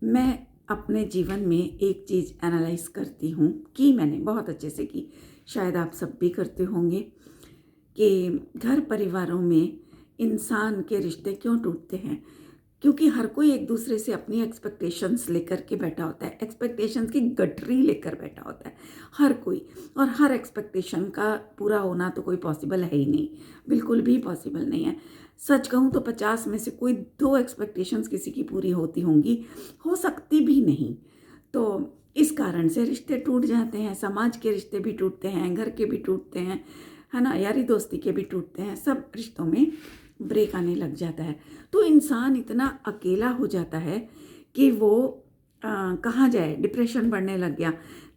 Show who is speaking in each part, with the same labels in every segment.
Speaker 1: मैं अपने जीवन में एक चीज़ एनालाइज करती हूँ कि मैंने बहुत अच्छे से की, शायद आप सब भी करते होंगे, कि घर परिवारों में इंसान के रिश्ते क्यों टूटते हैं। क्योंकि हर कोई एक दूसरे से अपनी एक्सपेक्टेशंस लेकर के बैठा होता है, एक्सपेक्टेशंस की गठरी लेकर बैठा होता है हर कोई। और हर एक्सपेक्टेशन का पूरा होना तो कोई पॉसिबल है ही नहीं, बिल्कुल भी पॉसिबल नहीं है। सच कहूँ तो 50 में से कोई 2 एक्सपेक्टेशंस किसी की पूरी होती होंगी, हो सकती भी नहीं। तो इस कारण से रिश्ते टूट जाते हैं, समाज के रिश्ते भी टूटते हैं, घर के भी टूटते हैं, है ना, यारी दोस्ती के भी टूटते हैं, सब रिश्तों में ब्रेक आने लग जाता है। तो इंसान इतना अकेला हो जाता है कि वो कहाँ जाए, डिप्रेशन बढ़ने लग गया।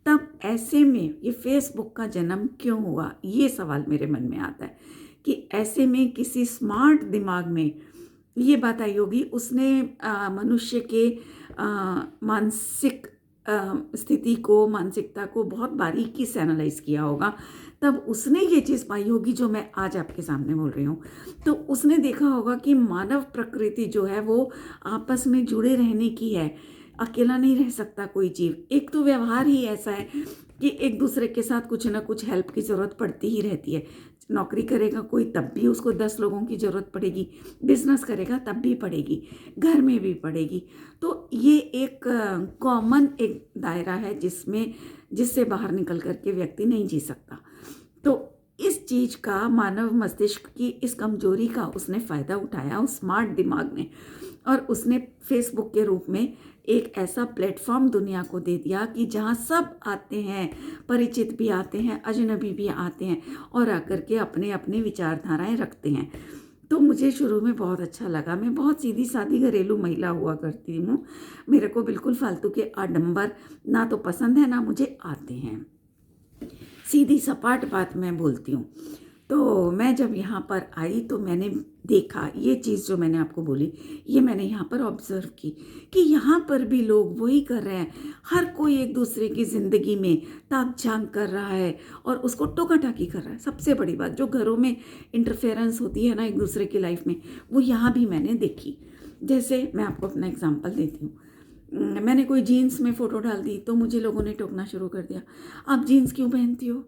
Speaker 1: तब ऐसे में ये फेसबुक का जन्म क्यों हुआ, ये सवाल मेरे मन में आता है कि ऐसे में किसी स्मार्ट दिमाग में ये बात आई होगी, उसने मनुष्य के मानसिक स्थिति को, मानसिकता को बहुत बारीकी से एनालाइज किया होगा। तब उसने ये चीज़ पाई होगी जो मैं आज आपके सामने बोल रही हूँ। तो उसने देखा होगा कि मानव प्रकृति जो है वो आपस में जुड़े रहने की है, अकेला नहीं रह सकता कोई जीव। एक तो व्यवहार ही ऐसा है कि एक दूसरे के साथ कुछ ना कुछ हेल्प की ज़रूरत पड़ती ही रहती है। नौकरी करेगा कोई तब भी उसको 10 लोगों की ज़रूरत पड़ेगी, बिजनेस करेगा तब भी पड़ेगी, घर में भी पड़ेगी। तो ये एक कॉमन एक दायरा है जिससे बाहर निकल करके व्यक्ति नहीं जी सकता। तो इस चीज़ का, मानव मस्तिष्क की इस कमजोरी का उसने फ़ायदा उठाया उस स्मार्ट दिमाग ने, और उसने फेसबुक के रूप में एक ऐसा प्लेटफॉर्म दुनिया को दे दिया कि जहाँ सब आते हैं, परिचित भी आते हैं, अजनबी भी आते हैं, और आकर के अपने अपने विचारधाराएं रखते हैं। तो मुझे शुरू में बहुत अच्छा लगा। मैं बहुत सीधी सादी घरेलू महिला हुआ करती हूँ, मेरे को बिल्कुल फालतू के आडंबर ना तो पसंद है ना मुझे आते हैं, सीधी सपाट बात मैं बोलती हूँ। तो मैं जब यहाँ पर आई तो मैंने देखा ये चीज़ जो मैंने आपको बोली, ये मैंने यहाँ पर ऑब्ज़र्व की कि यहाँ पर भी लोग वही कर रहे हैं। हर कोई एक दूसरे की ज़िंदगी में ताक झांक कर रहा है और उसको टोका टाकी कर रहा है। सबसे बड़ी बात जो घरों में इंटरफेरेंस होती है ना एक दूसरे की लाइफ में, वो यहाँ भी मैंने देखी। जैसे मैं आपको अपना एग्जाम्पल देती हूँ। मैंने कोई जीन्स में फ़ोटो डाल दी तो मुझे लोगों ने टोकना शुरू कर दिया, आप जीन्स क्यों पहनती हो,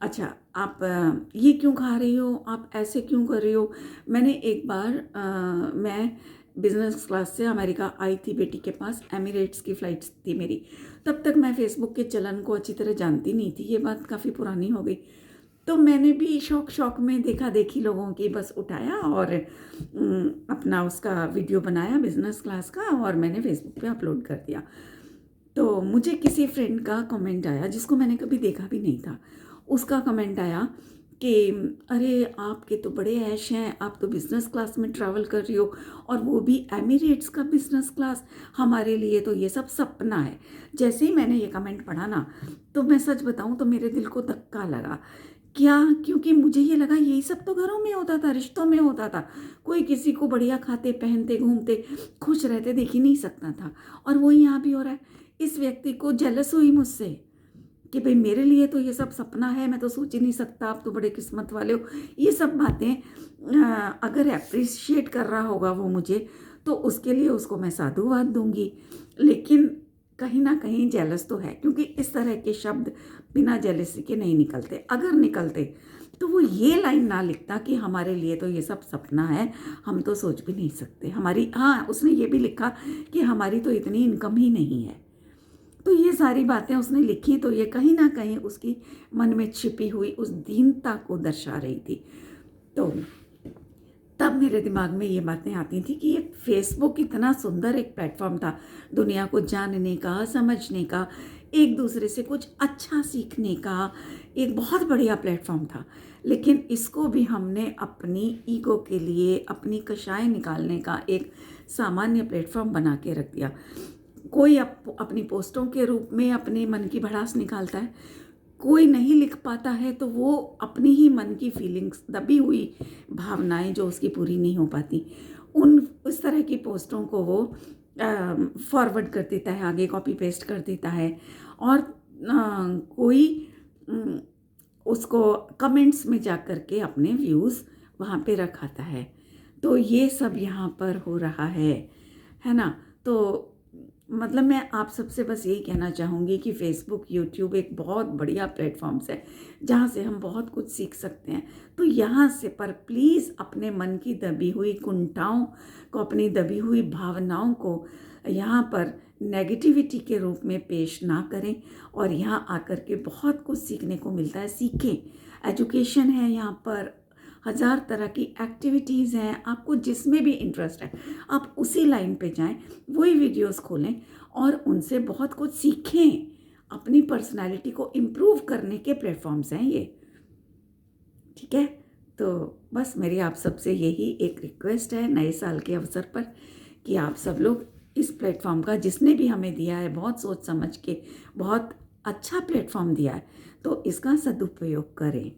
Speaker 1: अच्छा आप ये क्यों खा रही हो, आप ऐसे क्यों कर रही हो। मैंने एक बार मैं बिज़नेस क्लास से अमेरिका आई थी बेटी के पास, एमिरेट्स की फ़्लाइट्स थी मेरी। तब तक मैं फ़ेसबुक के चलन को अच्छी तरह जानती नहीं थी, ये बात काफ़ी पुरानी हो गई। तो मैंने भी शौक में देखा देखी लोगों की, बस उठाया और अपना उसका वीडियो बनाया बिज़नेस क्लास का, और मैंने फेसबुक पे अपलोड कर दिया। तो मुझे किसी फ्रेंड का कमेंट आया जिसको मैंने कभी देखा भी नहीं था। उसका कमेंट आया कि अरे आपके तो बड़े ऐश हैं, आप तो बिज़नेस क्लास में ट्रैवल कर रही हो, और वो भी एमिरेट्स का बिज़नेस क्लास, हमारे लिए तो ये सब सपना है। जैसे ही मैंने ये कमेंट पढ़ा ना, तो मैं सच बताऊं तो मेरे दिल को धक्का लगा। क्या? क्योंकि मुझे ये लगा यही सब तो घरों में होता था, रिश्तों में होता था। कोई किसी को बढ़िया खाते पहनते घूमते खुश रहते देख ही नहीं सकता था, और वो यहाँ भी हो रहा है। इस व्यक्ति को जेलस हुई मुझसे कि भाई मेरे लिए तो ये सब सपना है, मैं तो सोच ही नहीं सकता, आप तो बड़े किस्मत वाले हो। ये सब बातें अगर अप्रिशिएट कर रहा होगा वो मुझे, तो उसके लिए उसको मैं साधुवाद दूंगी। लेकिन कहीं ना कहीं जेलस तो है, क्योंकि इस तरह के शब्द बिना जेलसी के नहीं निकलते। अगर निकलते तो वो ये लाइन ना लिखता कि हमारे लिए तो ये सब सपना है, हम तो सोच भी नहीं सकते। हमारी, हाँ, उसने ये भी लिखा कि हमारी तो इतनी इनकम ही नहीं है। तो ये सारी बातें उसने लिखी, तो ये कहीं ना कहीं उसकी मन में छिपी हुई उस दीनता को दर्शा रही थी। तो तब मेरे दिमाग में ये बातें आती थी कि ये फेसबुक इतना सुंदर एक प्लेटफॉर्म था दुनिया को जानने का, समझने का, एक दूसरे से कुछ अच्छा सीखने का, एक बहुत बढ़िया प्लेटफॉर्म था। लेकिन इसको भी हमने अपनी ईगो के लिए, अपनी कशाएं निकालने का एक सामान्य प्लेटफॉर्म बना के रख दिया। कोई अपनी पोस्टों के रूप में अपने मन की भड़ास निकालता है, कोई नहीं लिख पाता है तो वो अपनी ही मन की फीलिंग्स, दबी हुई भावनाएं जो उसकी पूरी नहीं हो पाती, उस तरह की पोस्टों को वो फॉरवर्ड कर देता है, आगे कॉपी पेस्ट कर देता है, और कोई उसको कमेंट्स में जा कर के अपने व्यूज़ वहाँ पे रखाता है। तो ये सब यहाँ पर हो रहा है ना। तो मतलब मैं आप सबसे बस यही कहना चाहूँगी कि फ़ेसबुक, यूट्यूब एक बहुत बढ़िया प्लेटफ़ॉर्म्स है, जहाँ से हम बहुत कुछ सीख सकते हैं। तो यहाँ से पर प्लीज़ अपने मन की दबी हुई कुंठाओं को, अपनी दबी हुई भावनाओं को यहाँ पर नेगेटिविटी के रूप में पेश ना करें, और यहाँ आकर के बहुत कुछ सीखने को मिलता है। सीखें, एजुकेशन है यहाँ पर, हज़ार तरह की एक्टिविटीज़ हैं, आपको जिसमें भी इंटरेस्ट है आप उसी लाइन पे जाएं, वही वीडियोस खोलें और उनसे बहुत कुछ सीखें। अपनी पर्सनालिटी को इम्प्रूव करने के प्लेटफॉर्म्स हैं ये, ठीक है। तो बस मेरी आप सबसे यही एक रिक्वेस्ट है नए साल के अवसर पर कि आप सब लोग इस प्लेटफॉर्म का, जिसने भी हमें दिया है बहुत सोच समझ के, बहुत अच्छा प्लेटफॉर्म दिया है, तो इसका सदुपयोग करें।